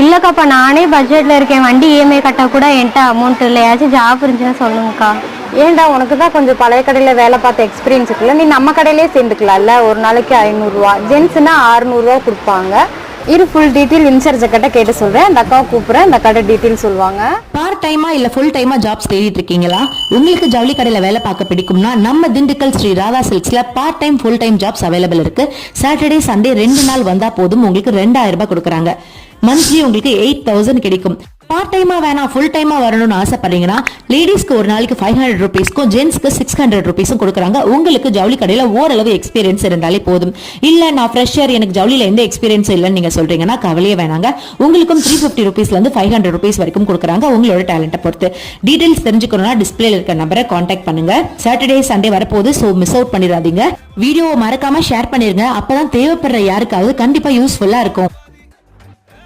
இல்லைக்காப்பா, நானே பட்ஜெட்டில் இருக்கேன். வண்டி இஎம்ஐ கட்ட கூட என்கிட்ட அமௌண்ட் இல்லை. ஏதாச்சும் ஜாப் இருந்துச்சுன்னா சொல்லுங்கக்கா. ஏன்டா உனக்கு தான் கொஞ்சம் பழைய கடையில் வேலை பார்த்த எக்ஸ்பீரியன்ஸ் இருக்குல்ல, நீ நம்ம கடையிலே சேர்ந்துக்கலாம்ல. ஒரு நாளைக்கு 500 ஜென்ஸ்னா 600 கொடுப்பாங்க. இரு ஃபுல் டீட்டெயில் இன்சார்ஜ் கிட்ட கேட்டு சொல்றேன். அந்த அக்காவை கூப்பிடுறேன், அந்த கடை டீட்டெயில் சொல்லுவாங்க. பார்ட் டைமா இல்ல ஃபுல் டைமா ஜாப்ஸ் தேடிட்டு இருக்கீங்களா? உங்களுக்கு ஜவுளி கடையில வேலை பார்க்க பிடிக்கும்னா நம்ம திண்டுக்கல் ஸ்ரீ ராதா சில்க்ஸ்ல part time full time jobs available இருக்கு. சாட்டர்டே சண்டே 2 நாள் வந்தா போதும், உங்களுக்கு 2000 ரூபாய் கொடுக்குறாங்க. மந்த்லி உங்களுக்கு 8000 கிடைக்கும். பார்ட் டைமா வேணாம் ஃபுல் டைமா வரணும்னு ஆசைப்படுறீங்கன்னா லேடிஸ்க்கு ஒரு நாளைக்கு 500 ருபீஸ்க்கும் ஜென்ஸ்க்கு 600 ருபீஸும் கொடுக்குறாங்க. உங்களுக்கு ஜவுளி கடையில ஓரளவு எக்ஸ்பீரியன்ஸ் இருந்தாலே போதும். இல்ல நான் ஃப்ரெஷர், எனக்கு ஜவுளியில எந்த எக்ஸ்பீரியன்ஸ் இல்லைன்னு நீங்க சொல்றீங்கன்னா கவலையே வேணாங்க. உங்களுக்கும் 350 ருபீஸ்ல இருந்து 500 ருபீஸ் வரைக்கும் கொடுக்குறாங்க, உங்களோட டேலண்ட்டை பொறுத்து. டீடைல்ஸ் தெரிஞ்சுக்கணும்னா டிஸ்பிளேல இருக்க நம்பரை கான்டாக்ட் பண்ணுங்க. சாட்டர்டே சண்டே வரப்போகுது, சோ மிஸ் அவுட் பண்ணிடாதீங்க. வீடியோவை மறக்காம ஷேர் பண்ணிருங்க, அப்பதான் தேவைப்படுற யாருக்காவது கண்டிப்பா யூஸ்ஃபுல்லா இருக்கும்.